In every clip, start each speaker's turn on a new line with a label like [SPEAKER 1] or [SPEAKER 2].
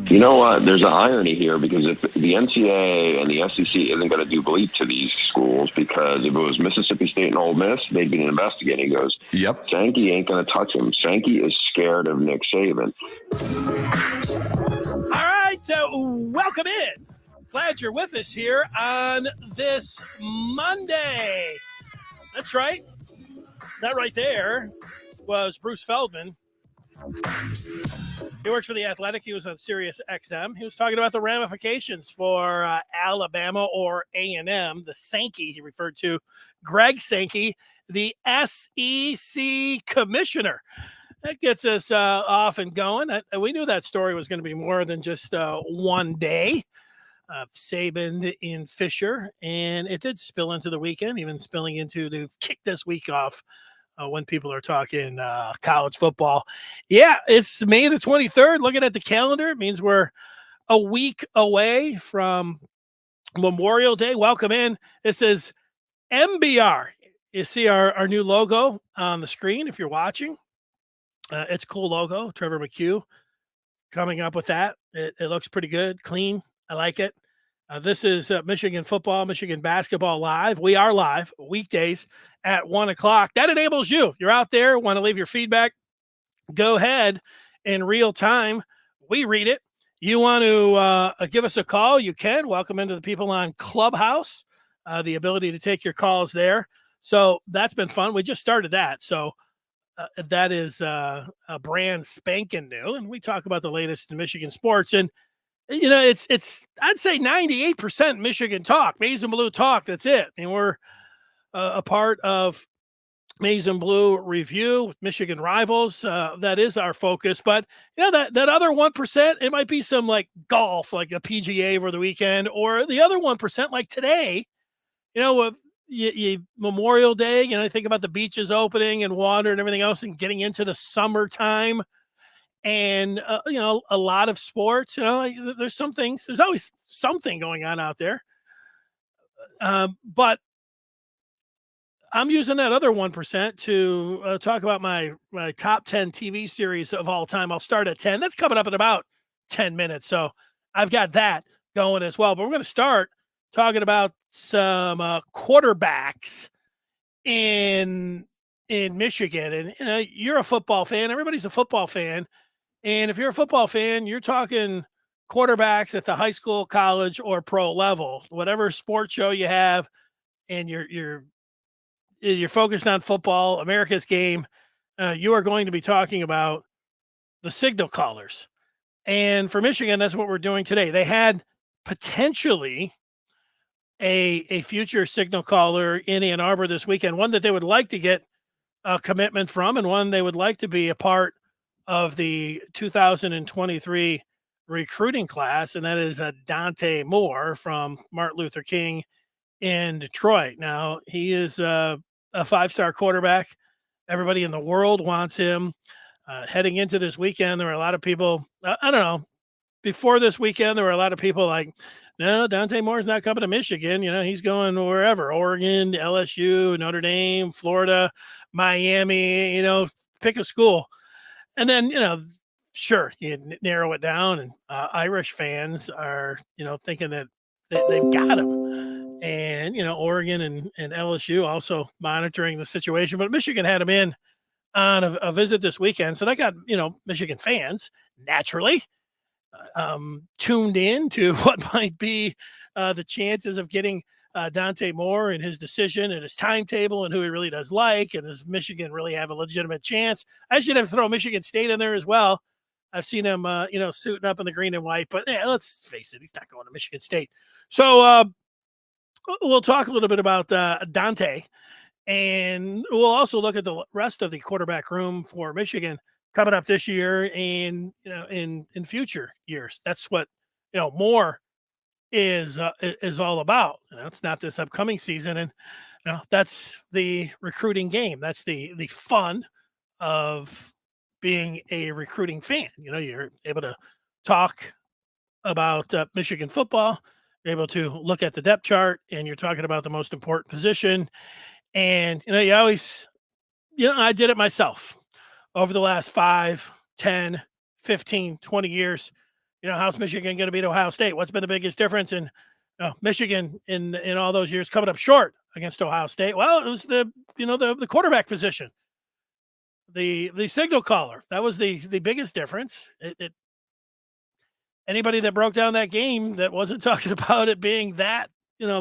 [SPEAKER 1] You know what? There's an irony here because if the NCAA and the SEC isn't going to do bleep to these schools, because if it was Mississippi State and Ole Miss, they'd be investigating. He goes,
[SPEAKER 2] yep.
[SPEAKER 1] Sankey ain't going to touch him. Sankey is scared of Nick Saban.
[SPEAKER 3] All right, welcome in. Glad you're with us here on this Monday. That's right. That right there was Bruce Feldman. He works for The Athletic. He was on Sirius XM. He was talking about the ramifications for Alabama or A&M. The Sankey, he referred to Greg Sankey, the SEC commissioner. That gets us off and going. We knew that story was going to be more than just one day. Saban in Fisher, and it did spill into the weekend, even spilling into to kick this week off. When people are talking college football. Yeah, it's May the 23rd. Looking at the calendar, it means we're a week away from Memorial Day. Welcome in. This is MBR. You see our new logo on the screen if you're watching. It's a cool logo. Trevor McHugh coming up with that. It looks pretty good, clean. I like it. This is Michigan football, Michigan basketball live. We are live weekdays at 1:00. That enables you. You're out there, want to leave your feedback, go ahead in real time. We read it. You want to give us a call, you can. Welcome into the people on Clubhouse, the ability to take your calls there. So that's been fun. We just started that. So that is a brand spanking new. And we talk about the latest in Michigan sports. And you know, it's I'd say 98% Michigan talk, Maize and Blue talk. That's it. And we're a part of Maize and Blue Review with Michigan Rivals. That is our focus. But you know, that other 1%, it might be some like golf, like a PGA over the weekend, or the other 1%, like today. You know, Memorial Day. You know, think about the beaches opening and water and everything else, and getting into the summertime. And, you know, a lot of sports, you know, there's some things, there's always something going on out there. But I'm using that other 1% to talk about my top 10 TV series of all time. I'll start at 10. That's coming up in about 10 minutes. So I've got that going as well. But we're going to start talking about some quarterbacks in Michigan. And, you know, you're a football fan. Everybody's a football fan. And if you're a football fan, you're talking quarterbacks at the high school, college, or pro level, whatever sports show you have, and you're focused on football, America's game. You are going to be talking about the signal callers. And for Michigan, that's what we're doing today. They had potentially a future signal caller in Ann Arbor this weekend, one that they would like to get a commitment from, and one they would like to be a part of the 2023 recruiting class, and that is Dante Moore from Martin Luther King in Detroit. Now, he is a five-star quarterback. Everybody in the world wants him. Heading into this weekend, there were a lot of people, I don't know, before this weekend, there were a lot of people like, no, Dante Moore's not coming to Michigan. You know, he's going wherever, Oregon, LSU, Notre Dame, Florida, Miami, you know, pick a school. And then, you know, sure, you narrow it down, and Irish fans are, you know, thinking that they've got him. And, you know, Oregon and LSU also monitoring the situation. But Michigan had him in on a visit this weekend. So that got, you know, Michigan fans naturally tuned in to what might be the chances of getting Dante Moore and his decision and his timetable and who he really does like. And does Michigan really have a legitimate chance? I should have thrown Michigan State in there as well. I've seen him, you know, suiting up in the green and white, but yeah, let's face it, he's not going to Michigan State. So we'll talk a little bit about Dante, and we'll also look at the rest of the quarterback room for Michigan coming up this year and, you know, in future years. That's what, you know, Moore is all about. You know, it's not this upcoming season, and you know, that's the recruiting game. That's the fun of being a recruiting fan. You know, you're able to talk about Michigan football. You're able to look at the depth chart, and you're talking about the most important position. And you know, you always, you know, I did it myself over the last 5, 10, 15, 20 years. how's Michigan going to beat Ohio State? What's been the biggest difference in Michigan in all those years coming up short against Ohio State? Well, it was the quarterback position, the signal caller. That was the biggest difference. Anybody that broke down that game that wasn't talking about it being that,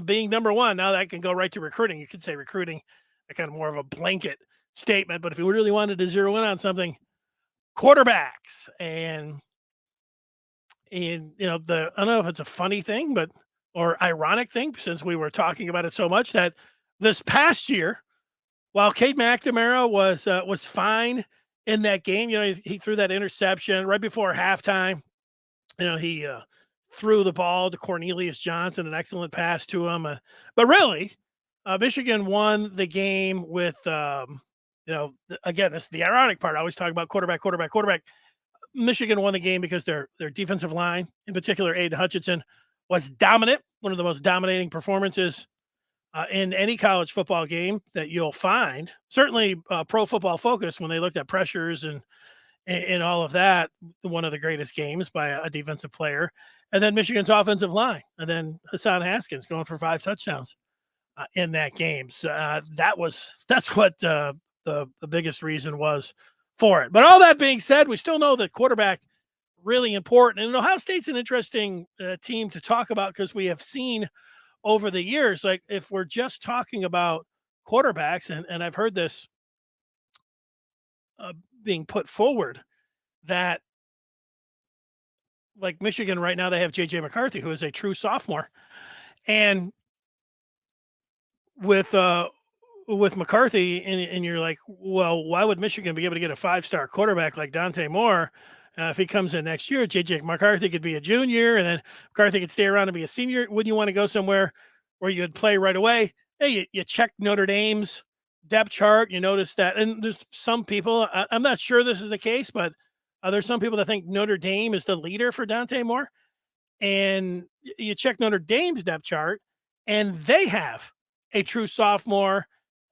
[SPEAKER 3] being number one, now that can go right to recruiting. You could say recruiting, kind of more of a blanket statement, but if you really wanted to zero in on something, quarterbacks and I don't know if it's a funny thing, or ironic thing, since we were talking about it so much, that this past year, while Cade McNamara was fine in that game, he threw that interception right before halftime. He threw the ball to Cornelius Johnson, an excellent pass to him. But really, Michigan won the game with, again, this is the ironic part. I always talk about quarterback. Michigan won the game because their defensive line, in particular, Aiden Hutchinson, was dominant, one of the most dominating performances in any college football game that you'll find. Certainly Pro Football Focus, when they looked at pressures and all of that, one of the greatest games by a defensive player. And then Michigan's offensive line, and then Hassan Haskins going for 5 touchdowns in that game. So that's what the biggest reason was for it. But all that being said, we still know that quarterback really important. And Ohio State's an interesting team to talk about, because we have seen over the years, like if we're just talking about quarterbacks, and I've heard this being put forward, that like Michigan right now, they have J.J. McCarthy, who is a true sophomore. And with McCarthy, and you're like, well, why would Michigan be able to get a 5-star quarterback like Dante Moore if he comes in next year? J.J. McCarthy could be a junior, and then McCarthy could stay around and be a senior. Wouldn't you want to go somewhere where you would play right away? Hey, you check Notre Dame's depth chart. You notice that, and there's some people, I'm not sure this is the case, but there's some people that think Notre Dame is the leader for Dante Moore. And you check Notre Dame's depth chart, and they have a true sophomore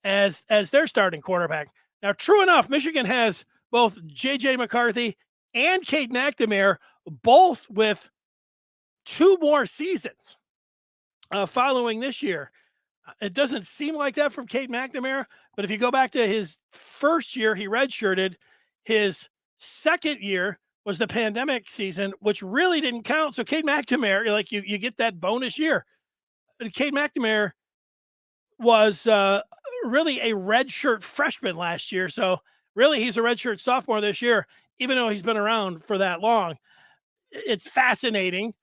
[SPEAKER 3] as their starting quarterback. Now, true enough, Michigan has both J.J. McCarthy and Cade McNamara, both with 2 more seasons following this year. It doesn't seem like that from Cade McNamara, but if you go back to his first year, he redshirted. His second year was the pandemic season, which really didn't count. So Cade McNamara, like you get that bonus year. Cade McNamara was really a redshirt freshman last year. So really he's a redshirt sophomore this year, even though he's been around for that long. It's fascinating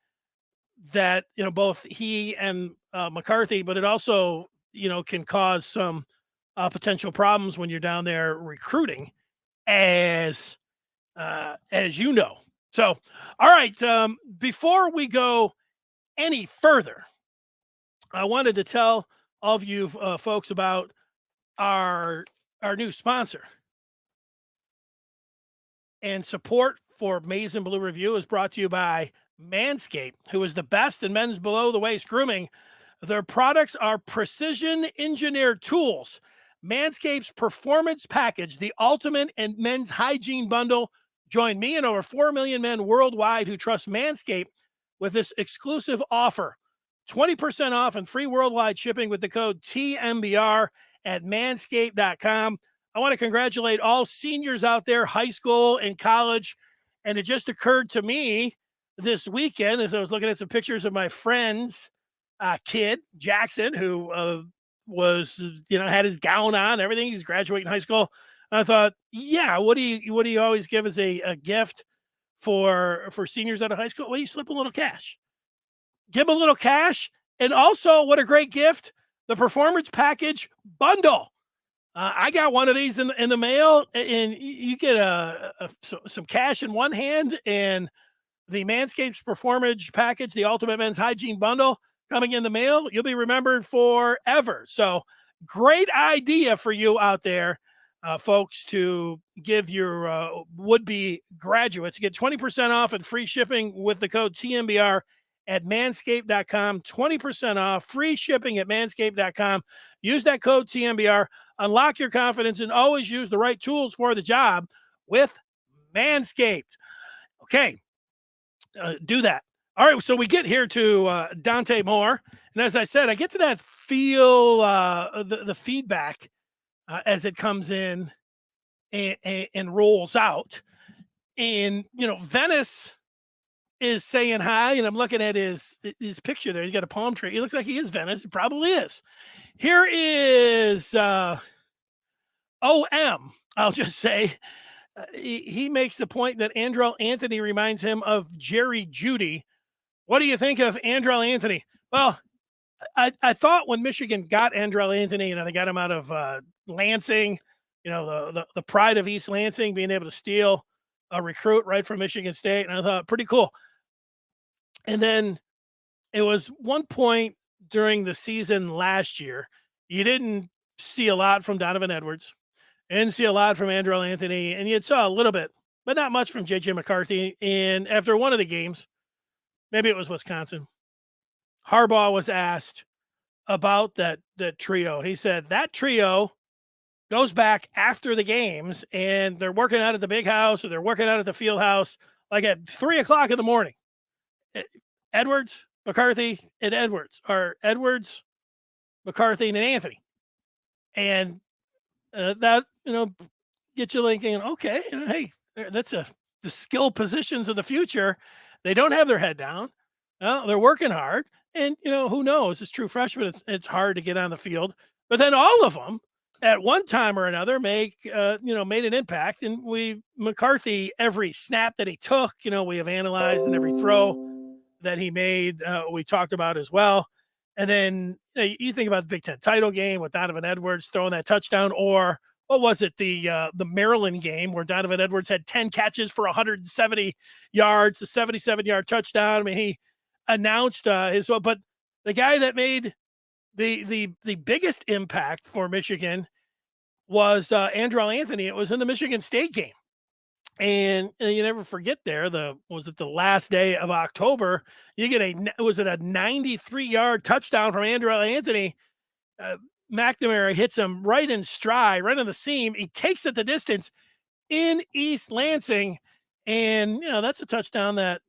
[SPEAKER 3] that, both he and McCarthy, but it also, can cause some potential problems when you're down there recruiting, as you know. So, all right, before we go any further, I wanted to tell all of you folks about our new sponsor. And support for Maize and Blue Review is brought to you by Manscaped, who is the best in men's below-the-waist grooming. Their products are precision-engineered tools. Manscaped's Performance Package, the ultimate in men's hygiene bundle. Join me and over 4 million men worldwide who trust Manscaped with this exclusive offer. 20% off and free worldwide shipping with the code TMBR at manscaped.com. I want to congratulate all seniors out there, high school and college. And it just occurred to me this weekend as I was looking at some pictures of my friend's kid, Jackson, who was, had his gown on, everything. He's graduating high school. And I thought, yeah, what do you always give as a gift for seniors out of high school? Well, you slip a little cash. Give them a little cash. And also, what a great gift, the Performance Package Bundle. I got one of these in the mail, and you get some cash in one hand, and the Manscaped Performance Package, the Ultimate Men's Hygiene Bundle, coming in the mail. You'll be remembered forever. So great idea for you out there, folks, to give your would-be graduates. Get 20% off and free shipping with the code TMBR at manscaped.com. 20% off, free shipping at manscaped.com. Use that code TMBR. Unlock your confidence and always use the right tools for the job with Manscaped. Okay, do that. All right, so we get here to Dante Moore, and as I said, I get to that feel, the feedback as it comes in and rolls out, and Venice is saying hi, and I'm looking at his picture there. He's got a palm tree. He looks like he is Venice. It probably is. Here is OM. I'll just say he makes the point that Andrel Anthony reminds him of Jerry Jeudy. What do you think of Andrel Anthony? Well, I thought when Michigan got Andrel Anthony, they got him out of Lansing, the pride of East Lansing, being able to steal a recruit right from Michigan State, and I thought pretty cool. And then it was one point during the season last year, you didn't see a lot from Donovan Edwards, didn't see a lot from Andrel Anthony, and you saw a little bit, but not much from JJ McCarthy. And after one of the games, maybe it was Wisconsin, Harbaugh was asked about that trio. He said that trio goes back after the games, and they're working out at the big house, or they're working out at the field house, like at 3:00 in the morning. Edwards, McCarthy, and Edwards, or Edwards, McCarthy, and Anthony. And that, get you thinking, okay, hey, that's the skill positions of the future. They don't have their head down. They're working hard. And, who knows? It's true freshmen. It's hard to get on the field. But then all of them, at one time or another, made an impact. And McCarthy, every snap that he took, we have analyzed, and every throw that he made, we talked about as well. And then you think about the Big Ten title game with Donovan Edwards throwing that touchdown, or what was it, the Maryland game where Donovan Edwards had 10 catches for 170 yards, the 77-yard touchdown. I mean, he announced but the guy that made the biggest impact for Michigan was Andrel Anthony. It was in the Michigan State game. And you never forget there, the last day of October, you get a 93-yard touchdown from Andrel Anthony. McNamara hits him right in stride, right on the seam. He takes it the distance in East Lansing. And, that's a touchdown that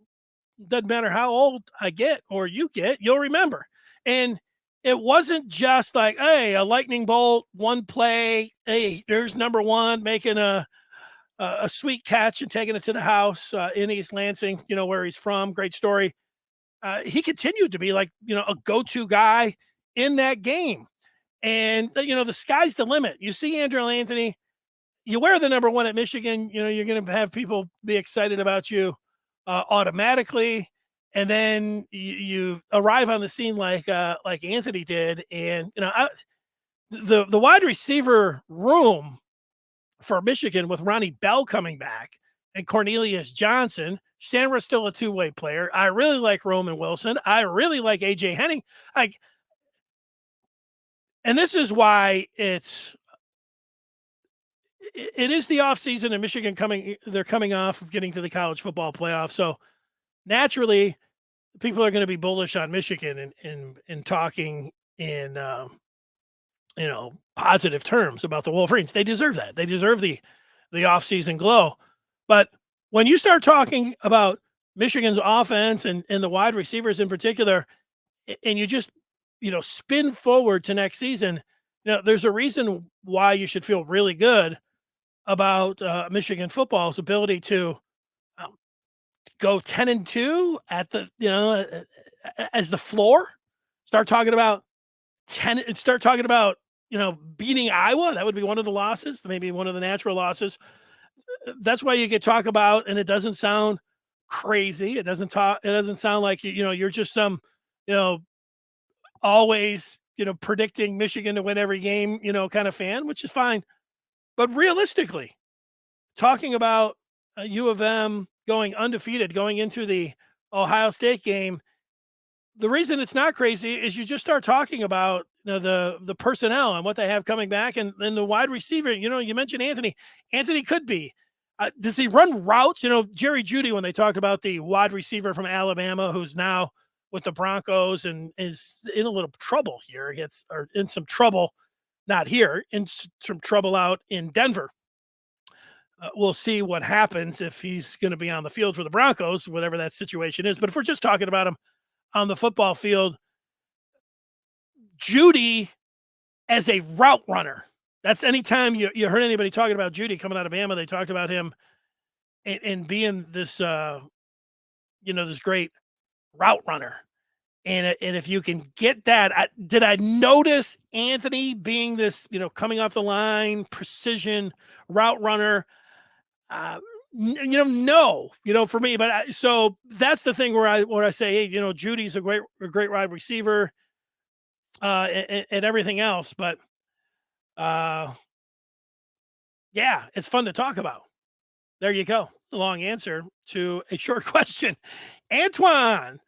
[SPEAKER 3] doesn't matter how old I get or you get, you'll remember. And it wasn't just like, hey, a lightning bolt, one play. Hey, there's number one making a sweet catch and taking it to the house in East Lansing, where he's from. Great story. He continued to be like, a go-to guy in that game. And, the sky's the limit. You see Andrel Anthony, you wear the number one at Michigan, you're going to have people be excited about you automatically. And then you arrive on the scene like Anthony did. And, the wide receiver room for Michigan, with Ronnie Bell coming back and Cornelius Johnson, Sandra's still a two-way player. I really like Roman Wilson. I really like AJ Henning. And this is why it is the offseason, and Michigan they're coming off of getting to the college football playoff. So naturally, people are going to be bullish on Michigan and talking in positive terms about the Wolverines. They deserve that. They deserve the offseason glow. But when you start talking about Michigan's offense and the wide receivers in particular, and you just spin forward to next season, there's a reason why you should feel really good about Michigan football's ability to go 10-2 at the as the floor. Start talking about beating Iowa. That would be one of the losses, maybe one of the natural losses. That's why you could talk about, and it doesn't sound crazy. It doesn't sound like you're just some always predicting Michigan to win every game kind of fan, which is fine. But realistically, talking about U of M going undefeated going into the Ohio State game, the reason it's not crazy is you just start talking about the personnel and what they have coming back, and the wide receiver. You mentioned Anthony. Anthony could be. Does he run routes? Jerry Jeudy, when they talked about the wide receiver from Alabama who's now with the Broncos and is in a little trouble here. In some trouble, not here, in some trouble out in Denver. we'll see what happens if he's going to be on the field for the Broncos, whatever that situation is. But if we're just talking about him on the football field, Judy as a route runner. That's anytime you heard anybody talking about Judy coming out of Bama, they talked about him and being this, this great route runner. And if you can get that, did I notice Anthony being this, coming off the line, precision route runner? No, for me, but so that's the thing where I say, hey, Judy's a great wide receiver, and everything else, but yeah, it's fun to talk about. There you go. A long answer to a short question. Antoine.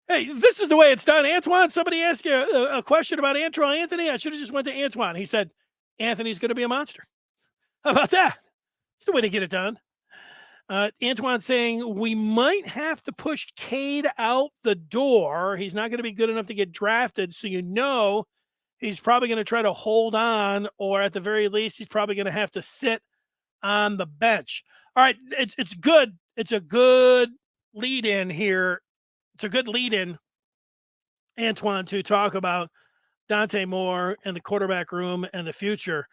[SPEAKER 3] Hey, this is the way it's done. Antoine, somebody asked you a question about Andrel Anthony. I should have just went to Antoine. He said, Anthony's going to be a monster. How about that? It's the way to get it done. Antoine saying, we might have to push Cade out the door. He's not going to be good enough to get drafted. So, he's probably going to try to hold on, or at the very least, he's probably going to have to sit on the bench. All right. It's good. It's a good lead in here. It's a good lead in, Antoine, to talk about Dante Moore and the quarterback room and the future.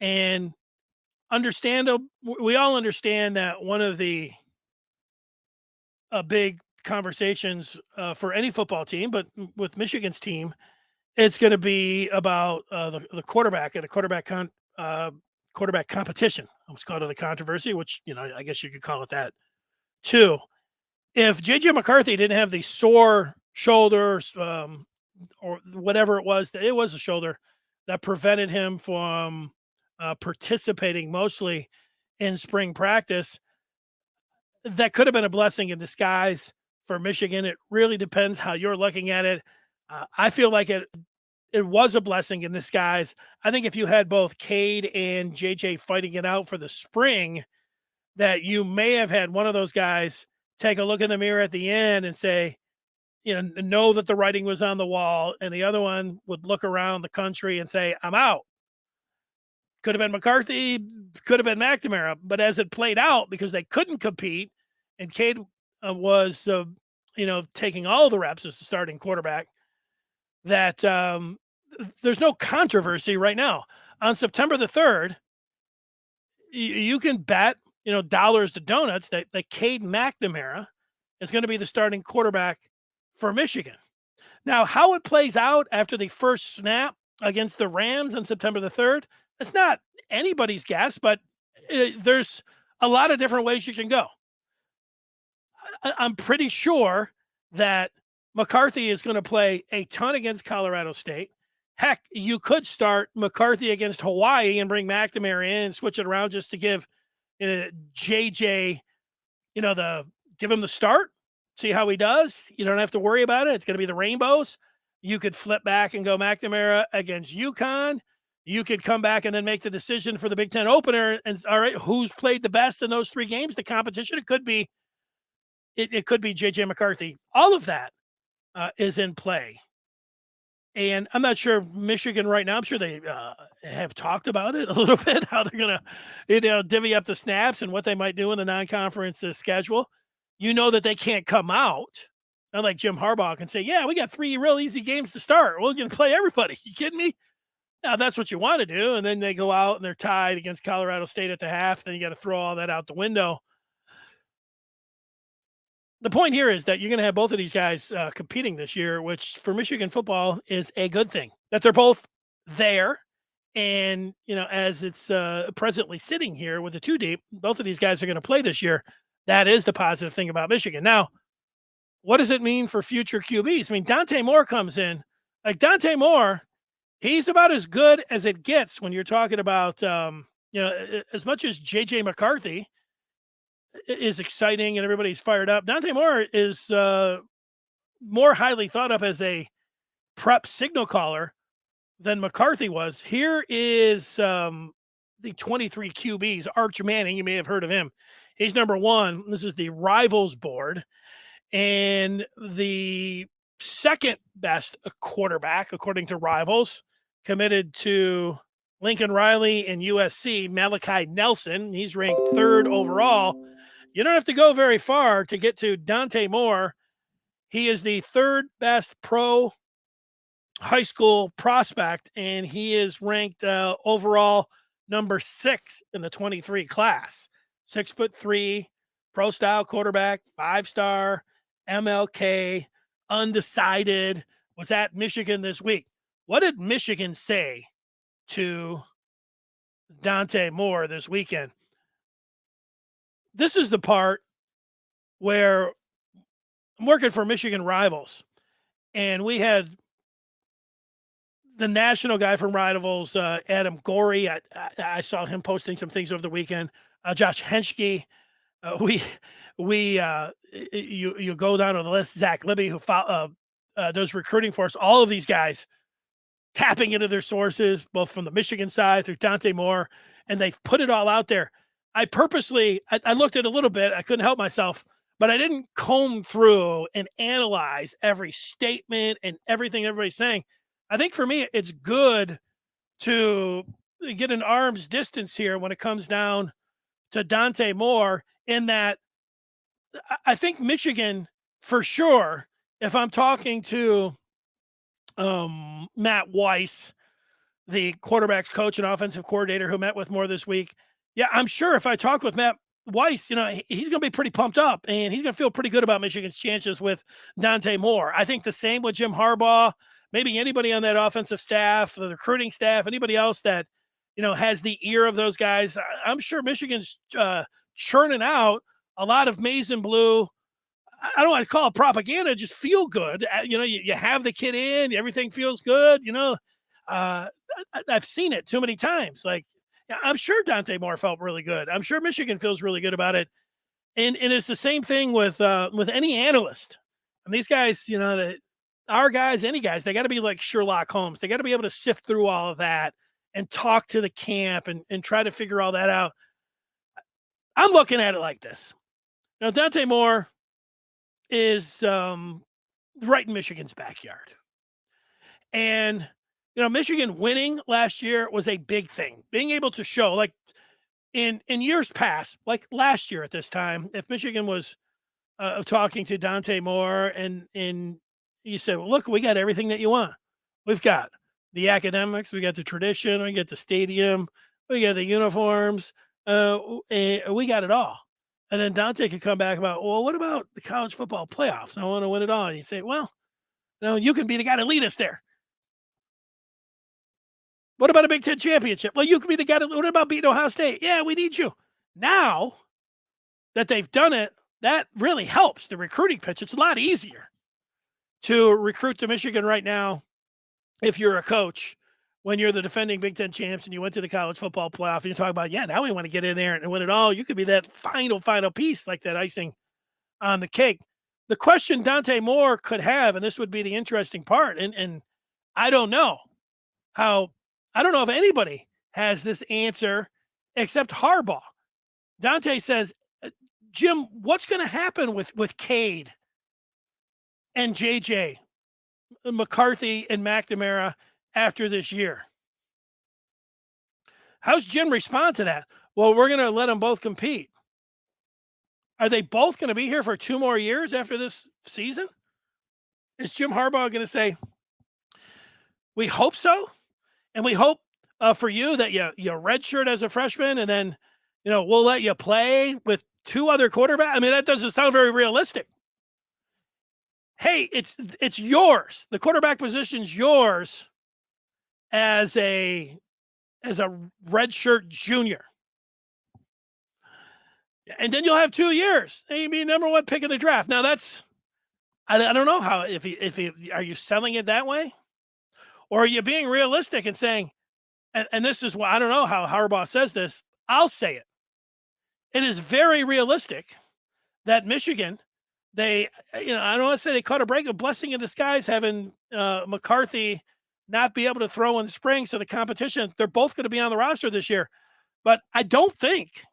[SPEAKER 3] And we all understand that one of the big conversations for any football team, but with Michigan's team, it's going to be about the quarterback and the quarterback competition. I almost called it a controversy, which, I guess you could call it that too. If J.J. McCarthy didn't have the sore shoulders or whatever it was a shoulder that prevented him from participating mostly in spring practice, that could have been a blessing in disguise for Michigan. It really depends how you're looking at it. I feel like it was a blessing in disguise. I think if you had both Cade and JJ fighting it out for the spring, that you may have had one of those guys take a look in the mirror at the end and say, know that the writing was on the wall, and the other one would look around the country and say, I'm out. Could have been McCarthy, could have been McNamara, but as it played out, because they couldn't compete, and Cade was, taking all the reps as the starting quarterback, that there's no controversy right now. On September the 3rd, you can bet, dollars to donuts that Cade McNamara is going to be the starting quarterback for Michigan. Now, how it plays out after the first snap against the Rams on September the 3rd, it's not anybody's guess, but there's a lot of different ways you can go. I'm pretty sure that McCarthy is going to play a ton against Colorado State. Heck, you could start McCarthy against Hawaii and bring McNamara in and switch it around just to give JJ, give him the start, see how he does. You don't have to worry about it. It's going to be the Rainbows. You could flip back and go McNamara against UConn. You could come back and then make the decision for the Big Ten opener. And all right, who's played the best in those 3 games? The competition. It could be JJ McCarthy. All of that is in play. And I'm not sure Michigan right now, I'm sure they have talked about it a little bit, how they're going to, divvy up the snaps and what they might do in the non-conference schedule. That they can't come out, not like Jim Harbaugh can say, yeah, we got 3 real easy games to start. We're going to play everybody. You kidding me? Now, that's what you want to do. And then they go out and they're tied against Colorado State at the half. Then you got to throw all that out the window. The point here is that you're going to have both of these guys competing this year, which for Michigan football is a good thing, that they're both there. And, as it's presently sitting here with the 2 deep, both of these guys are going to play this year. That is the positive thing about Michigan. Now, what does it mean for future QBs? I mean, Dante Moore comes in. Like Dante Moore, he's about as good as it gets when you're talking about, as much as J.J. McCarthy is exciting and everybody's fired up. Dante Moore is more highly thought of as a prep signal caller than McCarthy was. Here is the 23 QBs. Arch Manning, you may have heard of him. He's number 1. This is the Rivals board. And the second best quarterback, according to Rivals, committed to Lincoln Riley in USC, Malachi Nelson. He's ranked 3rd overall. You don't have to go very far to get to Dante Moore. He is the 3rd best pro high school prospect, and he is ranked overall number 6 in the 23 class. 6'3", pro style quarterback, 5-star, MLK, undecided, was at Michigan this week. What did Michigan say to Dante Moore this weekend? This is the part where I'm working for Michigan Rivals, and we had the national guy from Rivals, Adam Gorey. I saw him posting some things over the weekend. Josh Henschke. You go down to the list. Zach Libby, who does recruiting for us. All of these guys tapping into their sources, both from the Michigan side through Dante Moore, and they've put it all out there. I purposely, I looked at it a little bit. I couldn't help myself, but I didn't comb through and analyze every statement and everything everybody's saying. I think for me, it's good to get an arm's distance here when it comes down to Dante Moore, in that I think Michigan, for sure, if I'm talking to Matt Weiss, the quarterback's coach and offensive coordinator who met with Moore this week, yeah, I'm sure if I talk with Matt Weiss, he's going to be pretty pumped up, and he's going to feel pretty good about Michigan's chances with Dante Moore. I think the same with Jim Harbaugh, maybe anybody on that offensive staff, the recruiting staff, anybody else that, has the ear of those guys. I'm sure Michigan's churning out a lot of maize and blue. I don't want to call it propaganda, just feel good. You have the kid in, everything feels good. I've seen it too many times. Like, I'm sure Dante Moore felt really good. I'm sure Michigan feels really good about it. And it's the same thing with any analyst. And these guys, our guys, any guys, they got to be like Sherlock Holmes. They got to be able to sift through all of that and talk to the camp and try to figure all that out. I'm looking at it like this. Dante Moore is right in Michigan's backyard. And, Michigan winning last year was a big thing. Being able to show, like in years past, like last year at this time, if Michigan was talking to Dante Moore and you said, well, look, we got everything that you want. We've got the academics, we got the tradition, we got the stadium, we got the uniforms, we got it all. And then Dante could come back about, well, what about the college football playoffs? I want to win it all. And you'd say, well, you can be the guy to lead us there. What about a Big Ten championship? Well, you can be the guy what about beating Ohio State? Yeah, we need you. Now that they've done it, that really helps the recruiting pitch. It's a lot easier to recruit to Michigan right now if you're a coach, when you're the defending Big Ten champs and you went to the college football playoff and you talk about, now we want to get in there and win it all. You could be that final piece, like that icing on the cake. The question Dante Moore could have, and this would be the interesting part, and I don't know if anybody has this answer except Harbaugh. Dante says, Jim, what's going to happen with Cade and JJ, McCarthy and McNamara after this year? How's Jim respond to that? Well, we're going to let them both compete. Are they both going to be here for 2 more years after this season? Is Jim Harbaugh going to say, we hope so, and we hope for you that you redshirt as a freshman, and then we'll let you play with 2 other quarterbacks? I mean, that doesn't sound very realistic. Hey, it's yours. The quarterback position's yours as a redshirt junior. And then you'll have 2 years. And you'll be number 1 pick of the draft. Now I don't know how, if are you selling it that way? Or are you being realistic and saying, and this is why I don't know how Harbaugh says this. I'll say it. It is very realistic that Michigan, I don't want to say they caught a break, a blessing in disguise, having McCarthy not be able to throw in the spring. So the competition, they're both going to be on the roster this year. But I don't think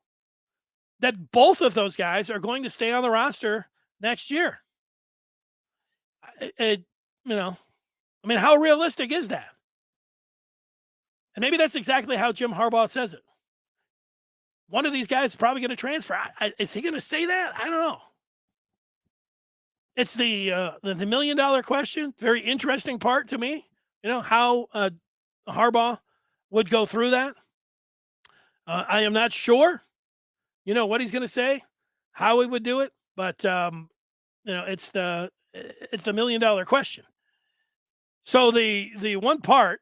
[SPEAKER 3] that both of those guys are going to stay on the roster next year. How realistic is that? And maybe that's exactly how Jim Harbaugh says it. One of these guys is probably going to transfer. Is he going to say that? I don't know. It's the $1 million question. Very interesting part to me. How Harbaugh would go through that. I am not sure. What he's going to say, how he would do it, but it's the $1 million question. So the one part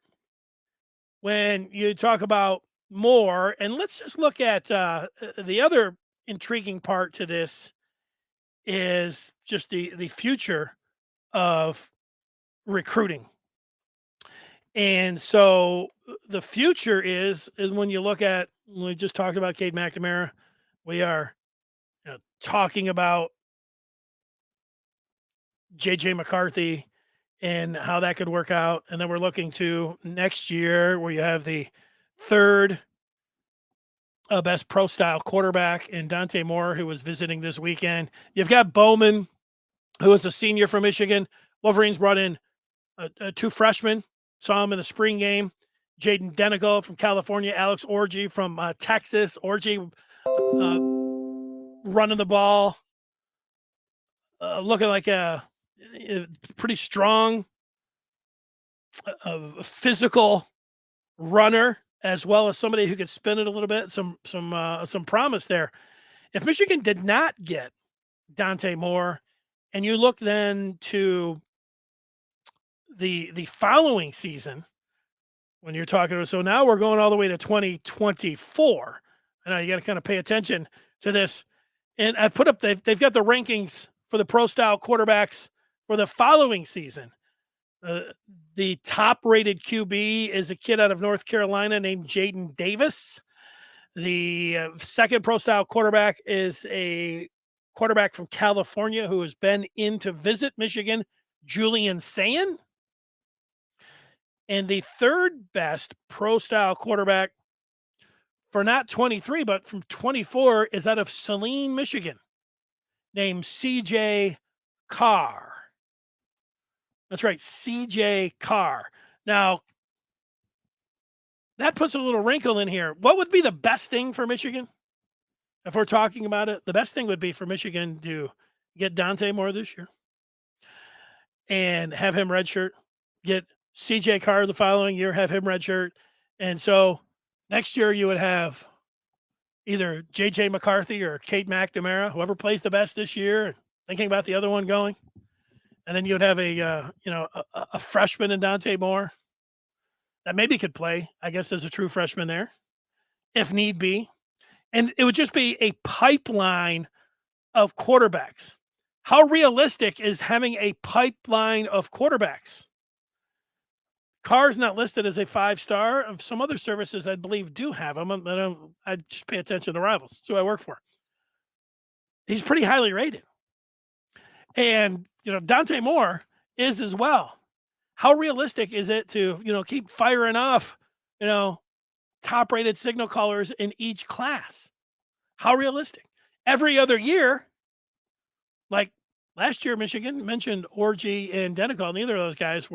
[SPEAKER 3] when you talk about Moore, and let's just look at the other intriguing part to this is just the future of recruiting. And so the future is when you look at, we just talked about Cade McNamara, we are talking about JJ McCarthy and how that could work out. And then we're looking to next year where you have the third best pro style quarterback in Dante Moore, who was visiting this weekend. You've got Bowman, who is a senior from Michigan. Wolverines brought in two freshmen, saw him in the spring game. Jaden Denico from California, Alex Orji from Texas. Orji running the ball, looking like a pretty strong, physical runner, as well as somebody who could spin it a little bit. Some promise there. If Michigan did not get Dante Moore, and you look then to the following season, when you're talking, so now we're going all the way to 2024. I know you got to kind of pay attention to this. And I put up, they've got the rankings for the pro style quarterbacks for the following season. The top rated QB is a kid out of North Carolina named Jaden Davis. The second pro style quarterback is a quarterback from California who has been in to visit Michigan, Julian Sayin. And the third best pro style quarterback for not 23, but from 24 is out of Saline, Michigan, named CJ Carr. That's right, CJ Carr. Now, that puts a little wrinkle in here. What would be the best thing for Michigan? If we're talking about it, the best thing would be for Michigan to get Dante Moore this year and have him redshirt, get CJ Carr the following year, have him redshirt. And so next year you would have either JJ McCarthy or Cade McNamara, whoever plays the best this year, thinking about the other one going. And then you would have a freshman in Dante Moore that maybe could play, I guess, as a true freshman there, if need be. And it would just be a pipeline of quarterbacks. How realistic is having a pipeline of quarterbacks? Carr's not listed as a 5-star. Some other services, I believe, do have him. I just pay attention to rivals. That's who I work for. He's pretty highly rated. And, Dante Moore is as well. How realistic is it to, keep firing off, top-rated signal callers in each class? How realistic? Every other year, like last year, Michigan mentioned Orji and Denico. Neither of those guys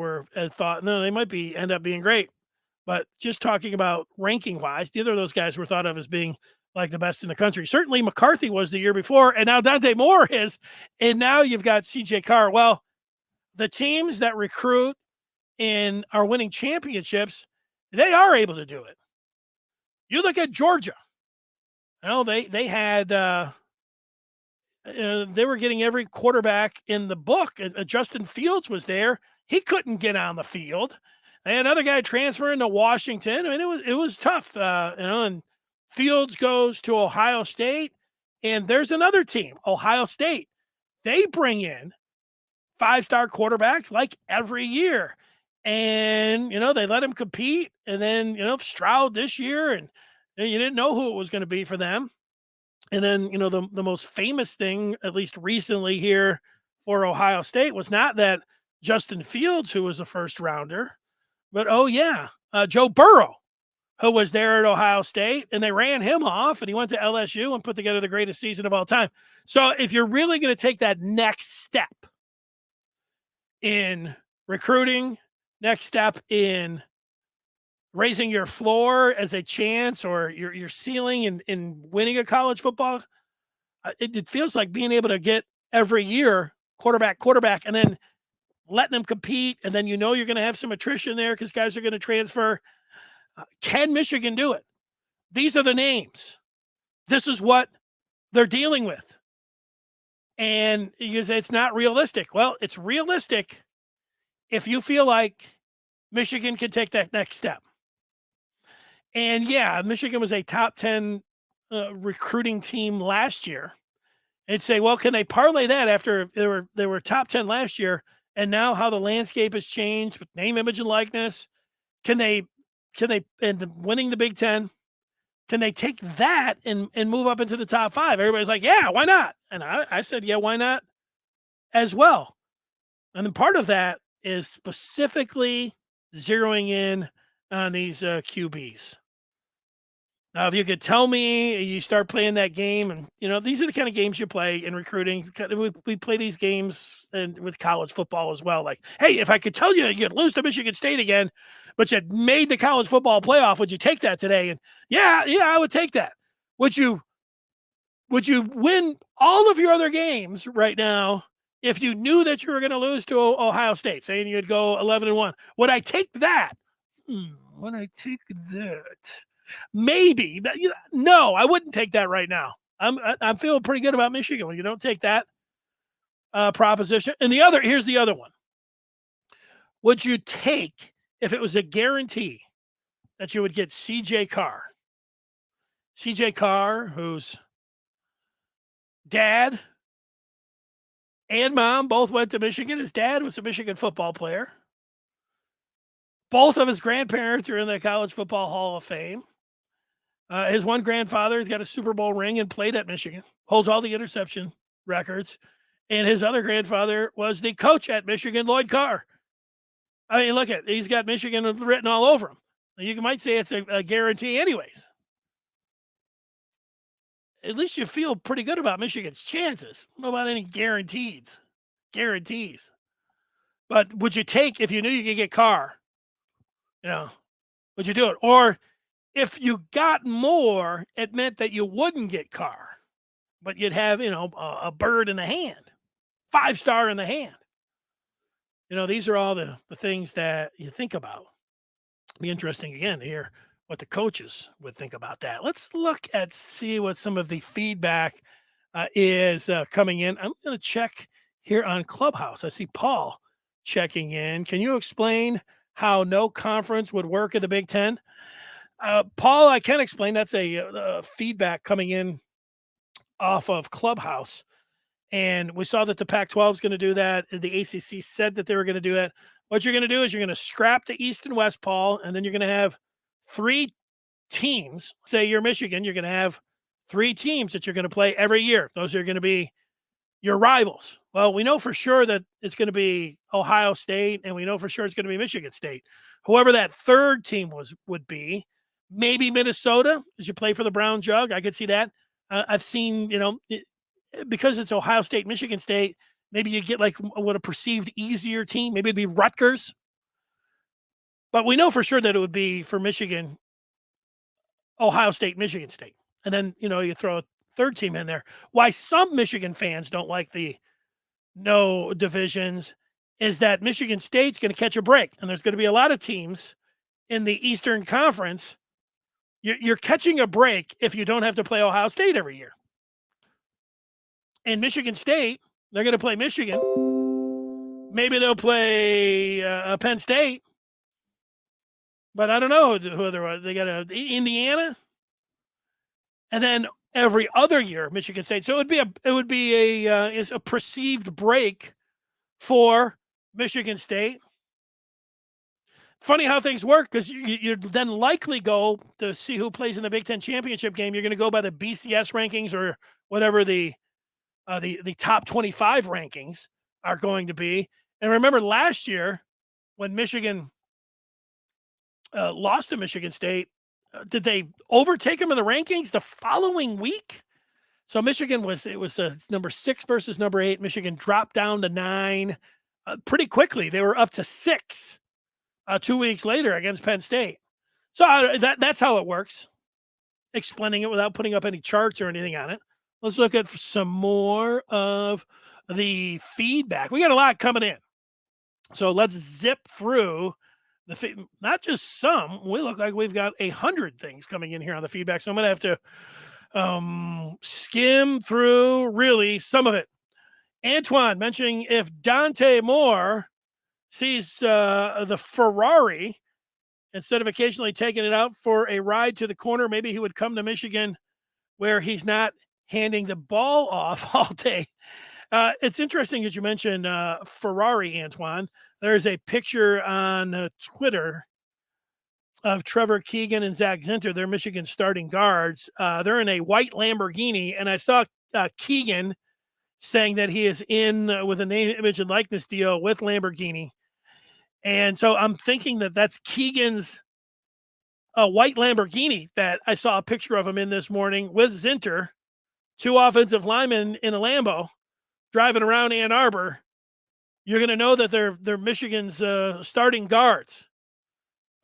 [SPEAKER 3] thought, no, they might end up being great. But just talking about ranking-wise, neither of those guys were thought of as being like the best in the country. Certainly McCarthy was the year before, and now Dante Moore is. And now you've got CJ Carr. Well, the teams that recruit and are winning championships, they are able to do it. You look at Georgia. They had they were getting every quarterback in the book. Justin Fields was there. He couldn't get on the field. They had another guy transferring to Washington. I mean, it was tough. And Fields goes to Ohio State, and there's another team, Ohio State. They bring in 5-star quarterbacks like every year. And, they let him compete. And then, Stroud this year, and you didn't know who it was going to be for them. And then, the most famous thing, at least recently here for Ohio State, was not that Justin Fields, who was a first rounder, but, Joe Burrow, who was there at Ohio State, and they ran him off, and he went to LSU and put together the greatest season of all time. So if you're really going to take that next step in recruiting, next step in raising your floor as a chance or your ceiling in winning a college football. It feels like being able to get every year quarterback, and then letting them compete, and then you're going to have some attrition there because guys are going to transfer. Can Michigan do it? These are the names. This is what they're dealing with. And you say it's not realistic. Well, it's realistic if you feel like Michigan can take that next step. And yeah, Michigan was a top 10 recruiting team last year. And say, well, can they parlay that after they were top 10 last year, and now how the landscape has changed with name, image, and likeness? Can they and winning the Big Ten? Can they take that and move up into the top 5? Everybody's like, yeah, why not? And I said, yeah, why not as well? And then part of that is specifically zeroing in on these QBs. Now, if you could tell me you start playing that game, and these are the kind of games you play in recruiting. We play these games and with college football as well. Like, hey, if I could tell you you'd lose to Michigan State again, but you made the college football playoff, would you take that today? And yeah, I would take that. Would you win all of your other games right now if you knew that you were going to lose to Ohio State, saying you'd go 11-1? Would I take that? Would I take that? Maybe, but no, I wouldn't take that right now. I'm feeling pretty good about Michigan when you don't take that proposition. And here's the other one. Would you take, if it was a guarantee that you would get CJ Carr? CJ Carr, whose dad and mom both went to Michigan. His dad was a Michigan football player. Both of his grandparents are in the College Football Hall of Fame. His one grandfather has got a Super Bowl ring and played at Michigan, holds all the interception records. And his other grandfather was the coach at Michigan, Lloyd Carr. I mean, look he's got Michigan written all over him. You might say it's a guarantee anyways. At least you feel pretty good about Michigan's chances. I don't know about any guarantees. But would you take, if you knew you could get Carr, would you do it? Or if you got more, it meant that you wouldn't get Carr, but you'd have, a bird in the hand, 5-star in the hand. These are all the things that you think about. Be interesting again to hear what the coaches would think about that. Let's see what some of the feedback is coming in. I'm going to check here on Clubhouse. I see Paul checking in. Can you explain how no conference would work in the Big Ten? Paul, I can explain. That's a feedback coming in off of Clubhouse. And we saw that the Pac-12 is going to do that. The ACC said that they were going to do that. What you're going to do is you're going to scrap the East and West, Paul, and then you're going to have 3 teams. Say you're Michigan, you're going to have 3 teams that you're going to play every year. Those are going to be your rivals. Well, we know for sure that it's going to be Ohio State, and we know for sure it's going to be Michigan State. Whoever that third team would be, maybe Minnesota, as you play for the Brown Jug. I could see that. I've seen, because it's Ohio State, Michigan State, maybe you get like what a perceived easier team. Maybe it'd be Rutgers. But we know for sure that it would be for Michigan, Ohio State, Michigan State. And then, you throw a third team in there. Why some Michigan fans don't like the no divisions is that Michigan State's going to catch a break. And there's going to be a lot of teams in the Eastern Conference. You're catching a break if you don't have to play Ohio State every year. And Michigan State, they're going to play Michigan. Maybe they'll play Penn State. But I don't know who they got Indiana. And then every other year, Michigan State. So it would be a perceived break for Michigan State. Funny how things work, because you then likely go to see who plays in the Big Ten championship game. You're going to go by the BCS rankings or whatever the top 25 rankings are going to be. And remember last year when Michigan lost to Michigan State, did they overtake them in the rankings the following week? So Michigan was number 6 versus number 8. Michigan dropped down to 9 pretty quickly. They were up to 6 2 weeks later against Penn State. So that's how it works. Explaining it without putting up any charts or anything on it. Let's look at some more of the feedback. We got a lot coming in. So let's zip through not just some. We look like we've got 100 things coming in here on the feedback. So I'm going to have to skim through really some of it. Antoine mentioning if Dante Moore sees the Ferrari, instead of occasionally taking it out for a ride to the corner, maybe he would come to Michigan where he's not handing the ball off all day. It's interesting that you mentioned Ferrari, Antoine. There's a picture on Twitter of Trevor Keegan and Zach Zinter. They're Michigan starting guards. They're in a white Lamborghini, and I saw Keegan saying that he is in with a name, image, and likeness deal with Lamborghini. And so I'm thinking that that's Keegan's white Lamborghini that I saw a picture of him in this morning with Zinter, two offensive linemen in a Lambo driving around Ann Arbor. You're going to know that they're Michigan's starting guards.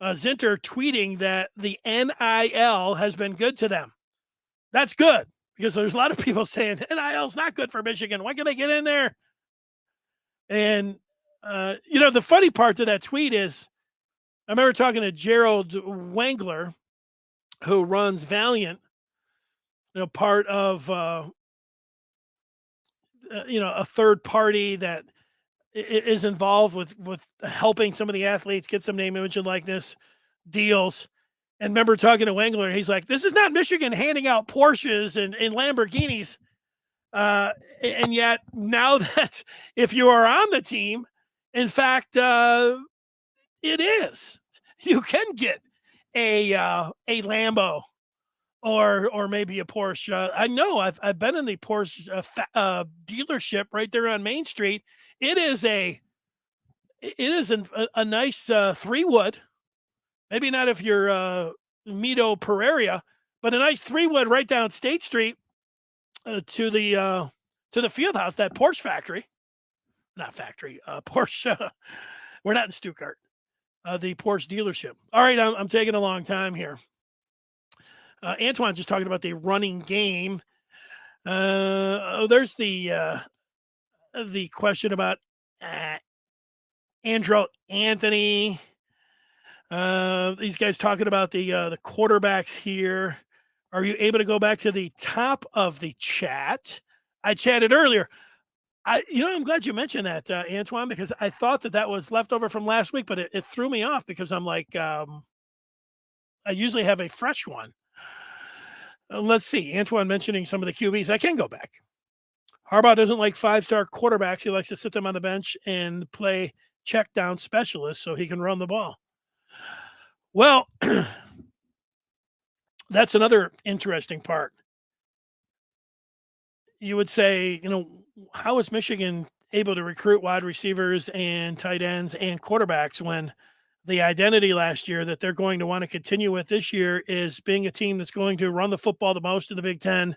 [SPEAKER 3] Zinter tweeting that the NIL has been good to them. That's good because there's a lot of people saying NIL is not good for Michigan. Why can they get in there? And, the funny part to that tweet is I remember talking to Gerald Wangler, who runs Valiant, part of, a third party that is involved with helping some of the athletes get some name, image, and likeness deals. And remember talking to Wangler, he's like, this is not Michigan handing out Porsches and Lamborghinis. And yet now that if you are on the team, in fact, it is. You can get a Lambo or maybe a Porsche. I know I've been in the Porsche dealership right there on Main Street. It is a nice 3-wood. Maybe not if you're Mito Pereira, but a nice 3-wood right down State Street to the field house, that Porsche factory. Not factory, Porsche. We're not in Stuttgart. The Porsche dealership. All right, I'm taking a long time here. Antoine just talking about the running game. There's the question about Andrel Anthony. These guys talking about the quarterbacks here. Are you able to go back to the top of the chat? I chatted earlier. I'm glad you mentioned that, Antoine, because I thought that was left over from last week, but it threw me off because I'm like, I usually have a fresh one. Let's see. Antoine mentioning some of the QBs. I can go back. Harbaugh doesn't like 5-star quarterbacks. He likes to sit them on the bench and play check down specialists so he can run the ball. Well, that's another interesting part. You would say, how is Michigan able to recruit wide receivers and tight ends and quarterbacks when the identity last year that they're going to want to continue with this year is being a team that's going to run the football the most in the Big Ten,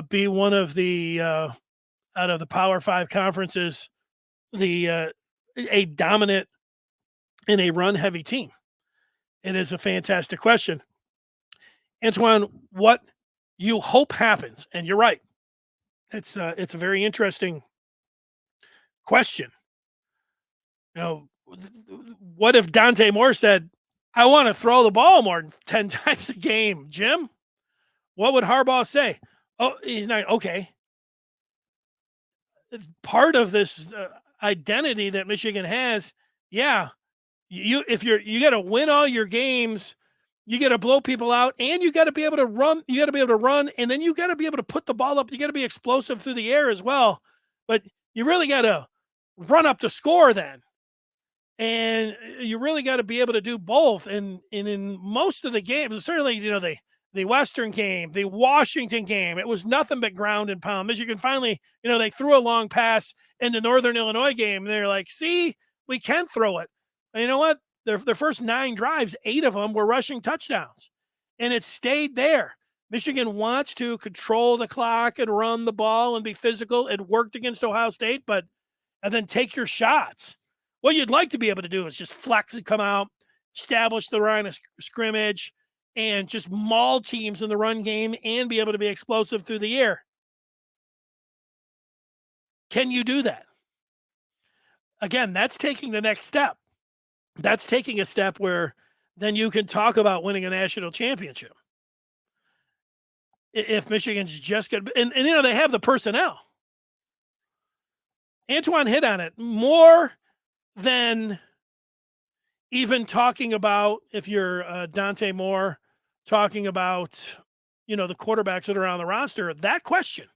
[SPEAKER 3] be one of the out of the Power 5 conferences, a dominant and a run-heavy team? It is a fantastic question. Antoine, what you hope happens, and you're right, it's a very interesting question. What if Dante Moore said, I want to throw the ball more than 10 times a game, Jim? What would Harbaugh say? Oh, he's not okay. Part of this identity that Michigan has, yeah, you got to win all your games, you got to blow people out, and you got to be able to run. You got to be able to run, and then you got to be able to put the ball up. You got to be explosive through the air as well. But you really got to run up to score then, and you really got to be able to do both. And in most of the games, certainly the Western game, the Washington game, it was nothing but ground and pound. Michigan finally, they threw a long pass in the Northern Illinois game, and they're like, see, we can throw it. And you know what? Their first 9 drives, 8 of them were rushing touchdowns, and it stayed there. Michigan wants to control the clock and run the ball and be physical. It worked against Ohio State, and then take your shots. What you'd like to be able to do is just flex and come out, establish the line of scrimmage, and just maul teams in the run game and be able to be explosive through the air. Can you do that? Again, that's taking the next step. That's taking a step where then you can talk about winning a national championship. If Michigan's just good, and they have the personnel. Antoine hit on it more than even talking about, if you're Dante Moore, talking about, the quarterbacks that are on the roster, that question,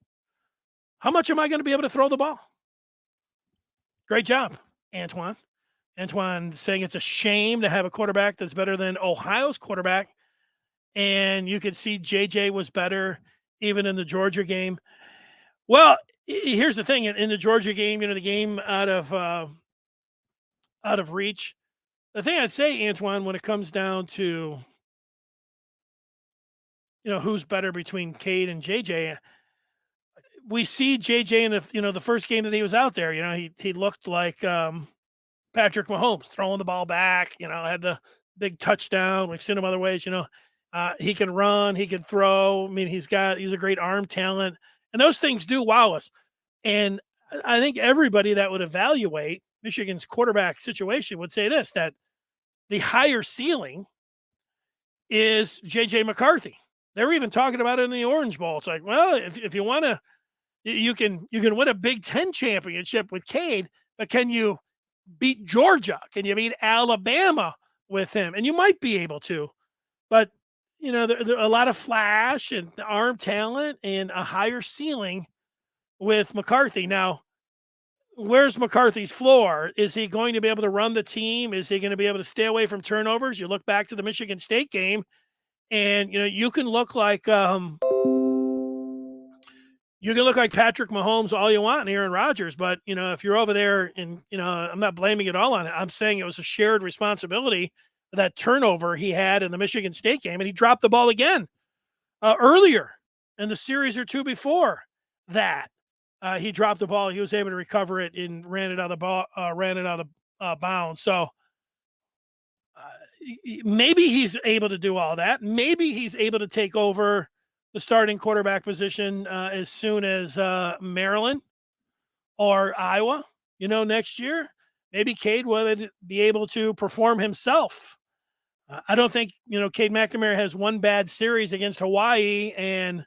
[SPEAKER 3] how much am I going to be able to throw the ball? Great job, Antoine. Antoine saying it's a shame to have a quarterback that's better than Ohio's quarterback. And you could see JJ was better even in the Georgia game. Well, here's the thing. In the Georgia game, the game out of reach, the thing I'd say, Antoine, when it comes down to, who's better between Cade and JJ, we see JJ in the first game that he was out there, he looked like Patrick Mahomes throwing the ball back, had the big touchdown. We've seen him other ways, he can run, he can throw. I mean, he's a great arm talent, and those things do wow us. And I think everybody that would evaluate Michigan's quarterback situation would say this, that the higher ceiling is JJ McCarthy. They're even talking about it in the Orange Bowl. It's like, well, if you want to, you can win a Big Ten championship with Cade, but can you beat Georgia? Can you beat Alabama with him? And you might be able to, but there a lot of flash and arm talent and a higher ceiling with McCarthy. Now, where's McCarthy's floor? Is he going to be able to run the team? Is he going to be able to stay away from turnovers? You look back to the Michigan State game, and you can look like Patrick Mahomes all you want and Aaron Rodgers, but if you're over there, and I'm not blaming it all on it. I'm saying it was a shared responsibility, that turnover he had in the Michigan State game, and he dropped the ball again earlier in the series or two before that. He dropped the ball. He was able to recover it and ran it out of bounds. So maybe he's able to do all that. Maybe he's able to take over the starting quarterback position as soon as Maryland or Iowa, next year. Maybe Cade would be able to perform himself. I don't think, Cade McNamara has one bad series against Hawaii and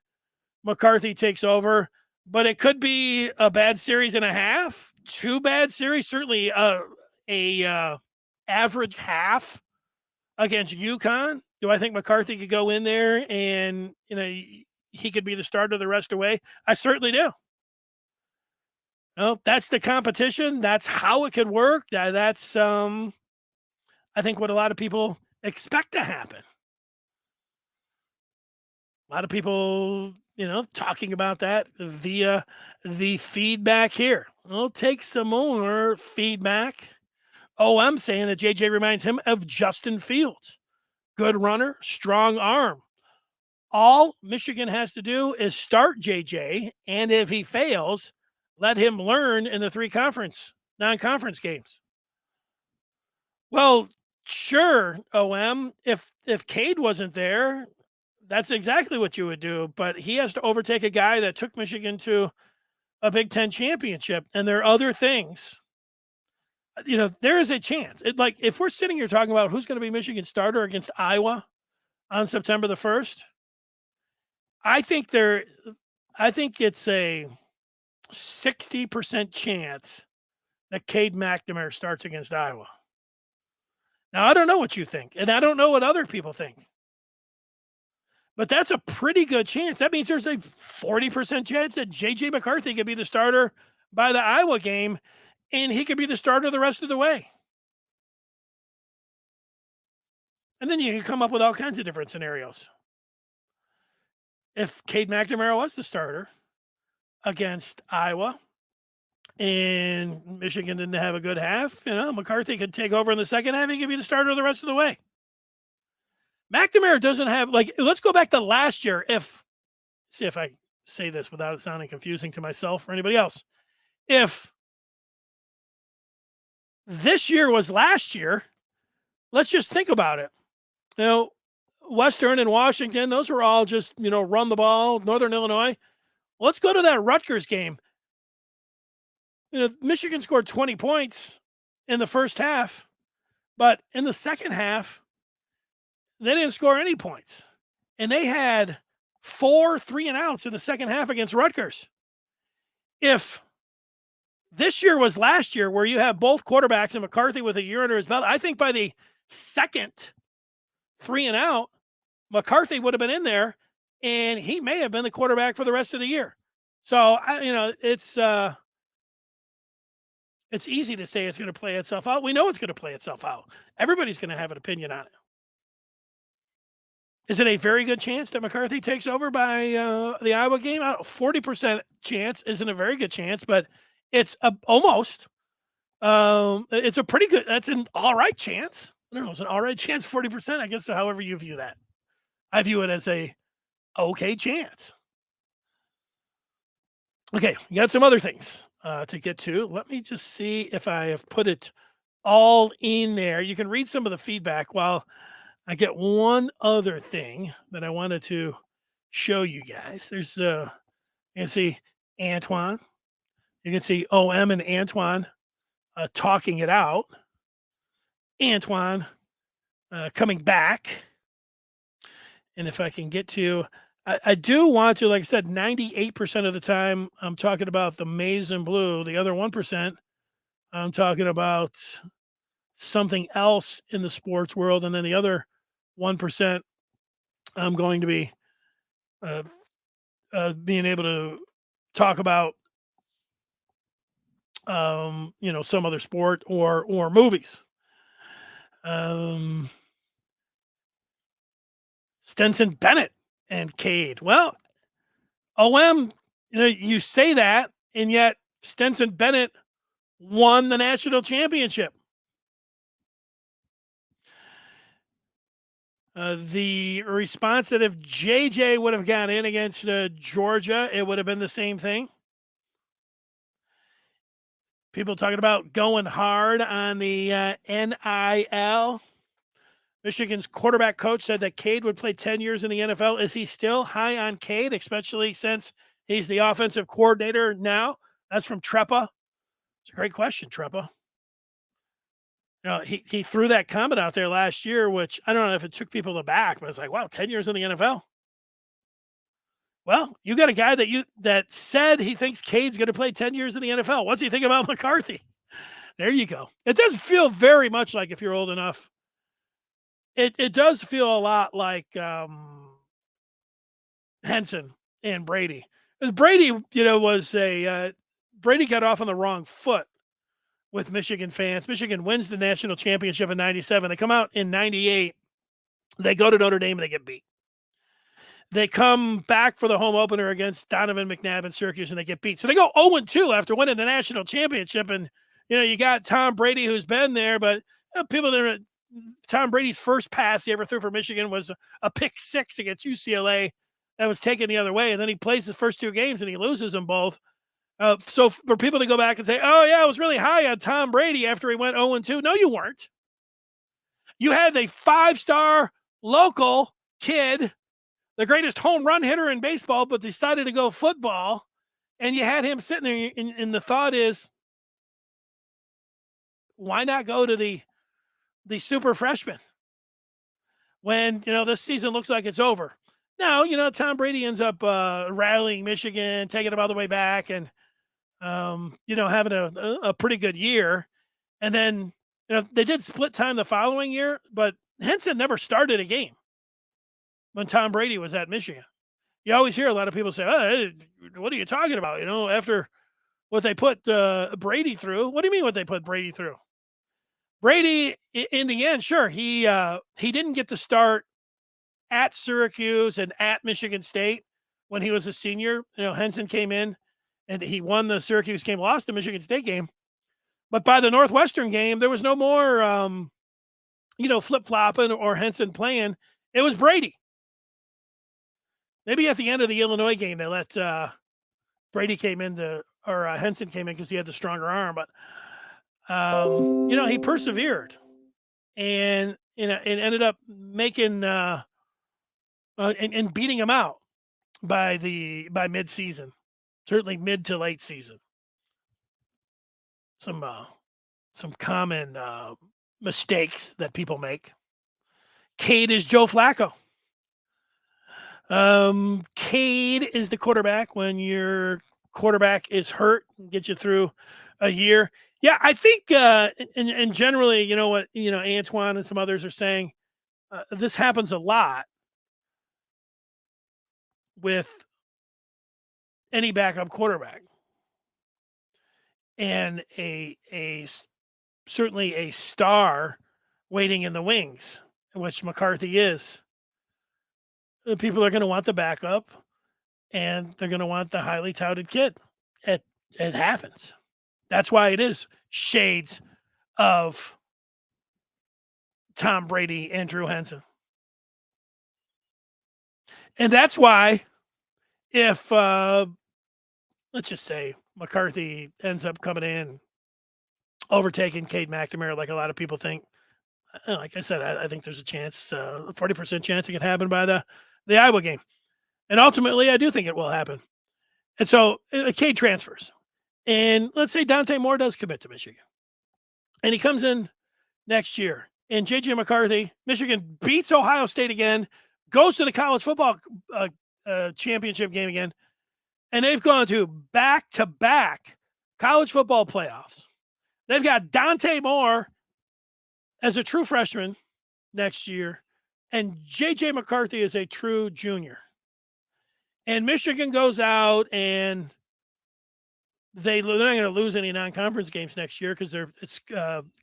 [SPEAKER 3] McCarthy takes over, but it could be a bad series and a half, two bad series, certainly a average half against UConn. Do I think McCarthy could go in there and, he could be the starter the rest of the way? I certainly do. No, that's the competition. That's how it could work. That's, I think, what a lot of people expect to happen. A lot of people, talking about that via the feedback here. We'll take some more feedback. I'm saying that JJ reminds him of Justin Fields. Good runner, strong arm. All Michigan has to do is start JJ, and if he fails, let him learn in the 3 non-conference games. Well, sure, if Cade wasn't there, that's exactly what you would do, but he has to overtake a guy that took Michigan to a Big Ten championship, and there are other things. There is a chance. If we're sitting here talking about who's going to be Michigan's starter against Iowa on September the 1st, I think it's a 60% chance that Cade McNamara starts against Iowa. Now, I don't know what you think, and I don't know what other people think, but that's a pretty good chance. That means there's a 40% chance that J.J. McCarthy could be the starter by the Iowa game, and he could be the starter the rest of the way. And then you can come up with all kinds of different scenarios. If Cade McNamara was the starter against Iowa and Michigan didn't have a good half, McCarthy could take over in the second half. He could be the starter the rest of the way. McNamara doesn't have, let's go back to last year. See if I say this without it sounding confusing to myself or anybody else. If this year was last year, let's just think about it. Western and Washington, those were all just, run the ball. Northern Illinois. Let's go to that Rutgers game. Michigan scored 20 points in the first half, but in the second half, they didn't score any points. And they had 4 3-and-outs in the second half against Rutgers. If this year was last year where you have both quarterbacks and McCarthy with a year under his belt, I think by the second 3-and-out, McCarthy would have been in there, and he may have been the quarterback for the rest of the year. So, it's easy to say it's going to play itself out. We know it's going to play itself out. Everybody's going to have an opinion on it. Is it a very good chance that McCarthy takes over by the Iowa game? 40% chance isn't a very good chance, but it's almost. It's a pretty good. That's an all right chance. I don't know. It's an all right chance. 40%. I guess so. However you view that, I view it as a okay chance. Okay, we got some other things to get to. Let me just see if I have put it all in there. You can read some of the feedback while I get one other thing that I wanted to show you guys. There's you can see Antoine. You can see OM and Antoine talking it out. Antoine coming back. And if I can get to, I do want to, like I said, 98% of the time I'm talking about the maize and blue. The other 1%, I'm talking about something else in the sports world. And then the other 1%, I'm going to be being able to talk about, some other sport or movies. Stetson Bennett and Cade. Well, OM, you say that, and yet Stetson Bennett won the national championship. The response that if JJ would have gone in against Georgia, it would have been the same thing. People talking about going hard on the NIL. Michigan's quarterback coach said that Cade would play 10 years in the NFL. Is he still high on Cade, especially since he's the offensive coordinator now? That's from Trepa. It's a great question, Trepa. He threw that comment out there last year, which I don't know if it took people aback, but it's like, wow, 10 years in the NFL. Well, you got a guy that said he thinks Cade's going to play 10 years in the NFL. What's he think about McCarthy? There you go. It does feel very much like, if you're old enough, it does feel a lot like Henson and Brady. Because Brady, Brady got off on the wrong foot with Michigan fans. Michigan wins the national championship in 97. They come out in 98. They go to Notre Dame and they get beat. They come back for the home opener against Donovan McNabb and Syracuse, and they get beat. So they go 0-2 after winning the national championship. And, you got Tom Brady, who's been there, but people didn't. Tom Brady's first pass he ever threw for Michigan was a pick 6 against UCLA that was taken the other way. And then he plays his first 2 games and he loses them both. So for people to go back and say, oh, yeah, I was really high on Tom Brady after he went 0-2. No, you weren't. You had a 5-star local kid, the greatest home run hitter in baseball, but decided to go football. And you had him sitting there. And the thought is, why not go to the super freshman when, this season looks like it's over? Now, Tom Brady ends up rallying Michigan, taking them all the way back and, having a pretty good year. And then, they did split time the following year, but Henson never started a game when Tom Brady was at Michigan. You always hear a lot of people say, oh, what are you talking about? After what they put Brady through. What do you mean what they put Brady through? Brady, in the end, sure, he didn't get to start at Syracuse and at Michigan State when he was a senior. Henson came in and he won the Syracuse game, lost the Michigan State game. But by the Northwestern game, there was no more, flip-flopping or Henson playing. It was Brady. Maybe at the end of the Illinois game, they let Brady Henson came in because he had the stronger arm. But, he persevered. And and ended up making and beating them out by mid-season, certainly mid to late season. Some common mistakes that people make. Cade is Joe Flacco. Cade is the quarterback when your quarterback is hurt and get you through a year. Yeah, I think, and generally, you know what, Antoine and some others are saying, this happens a lot with any backup quarterback, and certainly a star waiting in the wings, which McCarthy is. People are going to want the backup, and they're going to want the highly touted kid. It happens. That's why it is shades of Tom Brady and Drew Henson. And that's why if, let's just say, McCarthy ends up coming in, overtaking Cade McNamara like a lot of people think, like I said, I think there's a chance, 40% chance it could happen by the Iowa game. And ultimately, I do think it will happen. And so Cade transfers. And let's say Dante Moore does commit to Michigan. And he comes in next year. And J.J. McCarthy, Michigan beats Ohio State again, goes to the college football championship game again. And they've gone to back-to-back college football playoffs. They've got Dante Moore as a true freshman next year, and J.J. McCarthy is a true junior. And Michigan goes out, and they're not going to lose any non-conference games next year because it's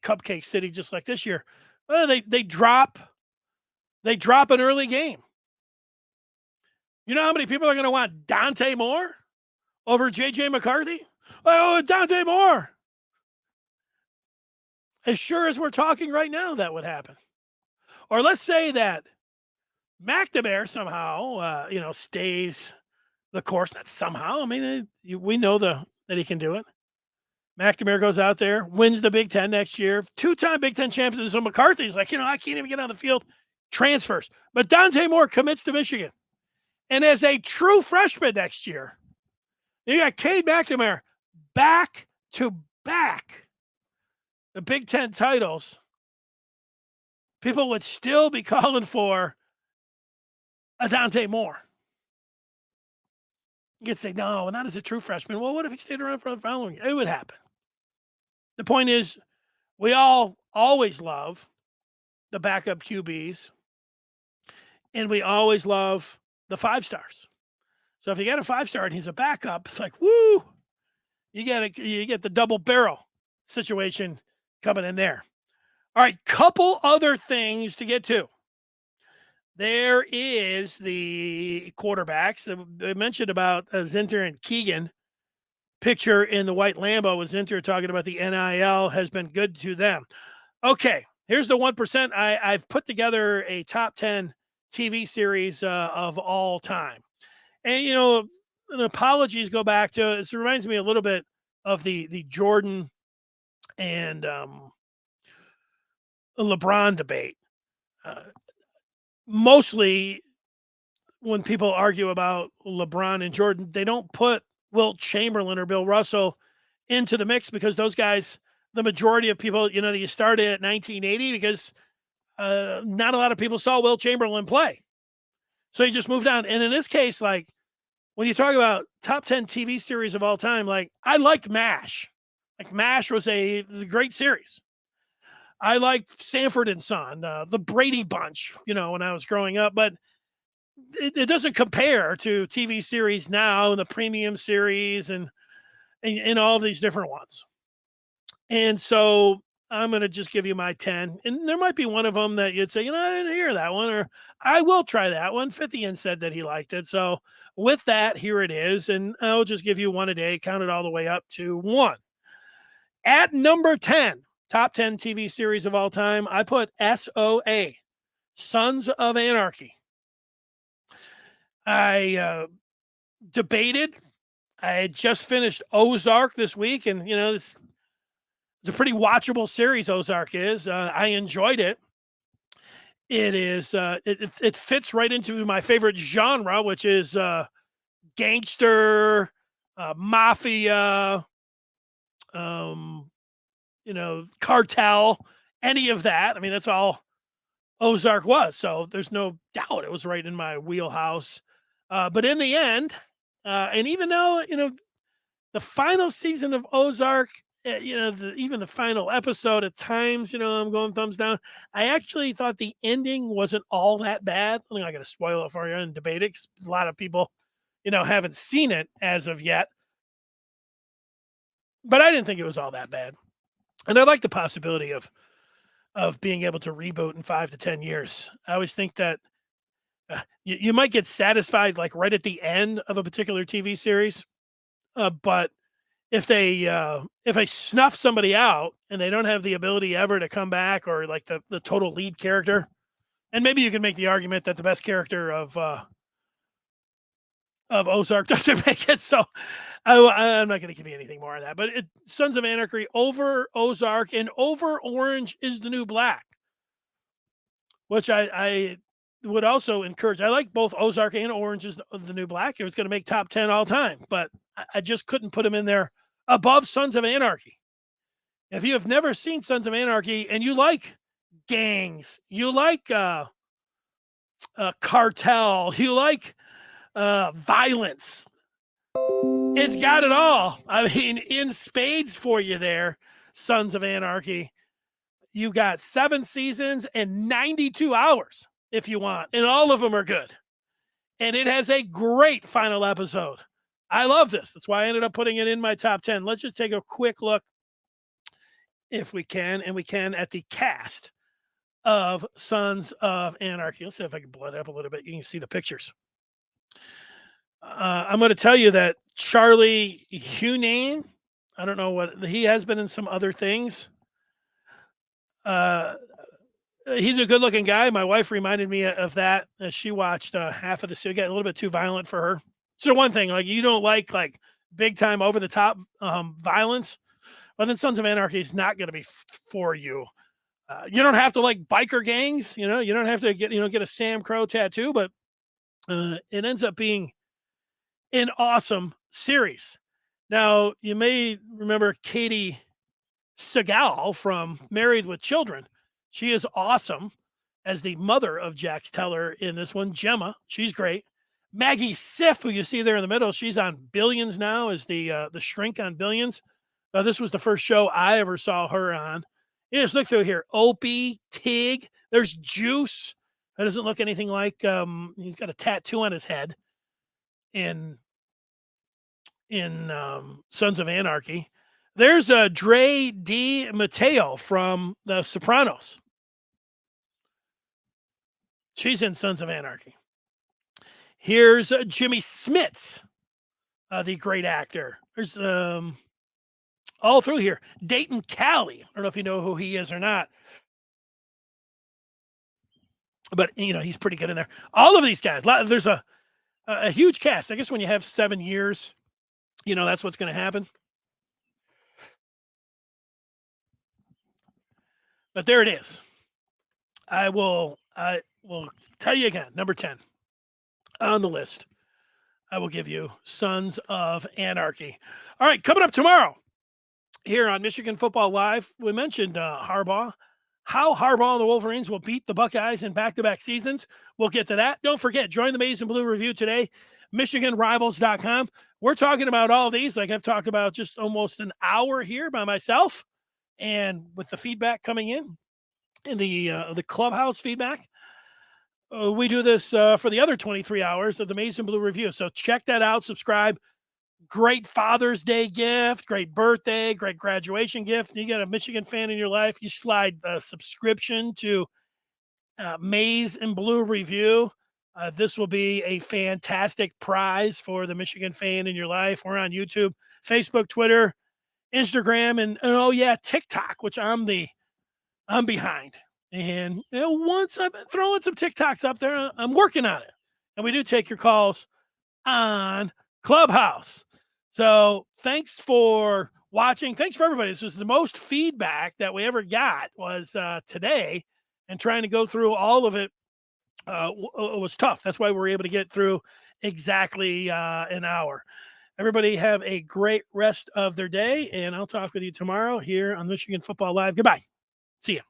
[SPEAKER 3] Cupcake City just like this year. Well, they drop an early game. You know how many people are going to want Dante Moore over J.J. McCarthy? Oh, Dante Moore. As sure as we're talking right now, that would happen. Or let's say that McNamara somehow, stays the course. Not somehow. I mean, we know that he can do it. McNamara goes out there, wins the Big Ten next year, 2-time Big Ten champion. So McCarthy's like, I can't even get on the field. Transfers. But Dante Moore commits to Michigan. And as a true freshman next year, you got Cade McNamara back to back the Big Ten titles. People would still be calling for a Dante Moore. You could say, no, not as a true freshman. Well, what if he stayed around for the following year? It would happen. The point is, we all always love the backup QBs, and we always love the 5-stars. So if you got a 5-star and he's a backup, it's like, woo! You get the double barrel situation coming in there. All right, couple other things to get to. There is the quarterbacks. I mentioned about Zinter and Keegan. Picture in the white Lambo was Zinter talking about the NIL has been good to them. Okay, here's the 1%. I've put together a top 10 TV series of all time. And, an apologies go back to, this reminds me a little bit of the Jordan and LeBron debate. Mostly when people argue about LeBron and Jordan, they don't put Wilt Chamberlain or Bill Russell into the mix because those guys, the majority of people, you started at 1980 because not a lot of people saw Wilt Chamberlain play. So you just moved on. And in this case, like when you talk about top 10 TV series of all time, like I liked MASH. Like MASH was a great series. I liked Sanford and Son, the Brady Bunch, when I was growing up, but it doesn't compare to TV series now and the premium series and all of these different ones. And so I'm going to just give you my 10. And there might be one of them that you'd say, I didn't hear that one, or I will try that one. Fithian said that he liked it. So with that, here it is. And I'll just give you one a day, count it all the way up to 1. At number 10, top 10 TV series of all time, I put SOA, Sons of Anarchy. I debated. I had just finished Ozark this week, and, it's a pretty watchable series, Ozark is. I enjoyed it. It is. It fits right into my favorite genre, which is gangster, mafia, cartel, any of that. I mean, that's all Ozark was. So there's no doubt it was right in my wheelhouse. But in the end, and even though the final season of Ozark, even the final episode at times, I'm going thumbs down. I actually thought the ending wasn't all that bad. I'm not going to spoil it for you and debate it, 'cause a lot of people, haven't seen it as of yet. But I didn't think it was all that bad. And I like the possibility of being able to reboot in 5 to 10 years. I always think that you might get satisfied like right at the end of a particular TV series, but if they snuff somebody out and they don't have the ability ever to come back, or like the total lead character, and maybe you can make the argument that the best character of Ozark doesn't make it. So I'm not going to give you anything more on that. But Sons of Anarchy over Ozark and over Orange is the New Black, which I would also encourage. I like both Ozark and Orange is the New Black. It was going to make top 10 all time, but I just couldn't put them in there above Sons of Anarchy. If you have never seen Sons of Anarchy and you like gangs, you like cartel, you like violence, it's got it all. I mean, in spades for you there, Sons of Anarchy. You got 7 seasons and 92 hours if you want, and all of them are good. And it has a great final episode. I love this. That's why I ended up putting it in my top 10. Let's just take a quick look, if we can, at the cast of Sons of Anarchy. Let's see if I can blow it up a little bit. You can see the pictures. I'm going to tell you that Charlie Hunnam, I don't know what, he has been in some other things. He's a good-looking guy. My wife reminded me of that as she watched half of the series. It got a little bit too violent for her. So one thing, like, you don't like big-time, over-the-top violence, well, then Sons of Anarchy is not going to be for you. You don't have to like biker gangs. You don't have to get a Sam Crow tattoo, but it ends up being an awesome series. Now, you may remember Katie Segal from Married with Children. She is awesome as the mother of Jax Teller in this one. Gemma, she's great. Maggie Siff, who you see there in the middle, she's on Billions now as the shrink on Billions. This was the first show I ever saw her on. You just look through here. Opie, Tig, there's Juice. That doesn't look anything like he's got a tattoo on his head in Sons of Anarchy. There's Dre D. Mateo from The Sopranos. She's in Sons of Anarchy. Here's Jimmy Smits, the great actor. There's all through here. Dayton Cali. I don't know if you know who he is or not, but he's pretty good in there. All of these guys. There's a huge cast. I guess when you have 7 years, that's what's going to happen. But there it is. I will tell you again, number 10 on the list. I will give you Sons of Anarchy. All right, coming up tomorrow here on Michigan Football Live, we mentioned Harbaugh, how Harbaugh and the Wolverines will beat the Buckeyes in back-to-back seasons. We'll get to that. Don't forget, join the Maize and Blue Review today, MichiganRivals.com. We're talking about all these, like I've talked about just almost an hour here by myself, and with the feedback coming in and the clubhouse feedback. We do this for the other 23 hours of the Maize and Blue Review. So check that out. Subscribe. Great Father's Day gift, great birthday, great graduation gift. You got a Michigan fan in your life, you slide a subscription to Maize and Blue Review. This will be a fantastic prize for the Michigan fan in your life. We're on YouTube, Facebook, Twitter, Instagram, and oh yeah, TikTok, which I'm behind. And once I've been throwing some TikToks up there, I'm working on it. And we do take your calls on Clubhouse. So thanks for watching. Thanks for everybody. This was the most feedback that we ever got was today. and trying to go through all of it was tough. That's why we were able to get through exactly an hour. Everybody have a great rest of their day, and I'll talk with you tomorrow here on Michigan Football Live. Goodbye. See ya.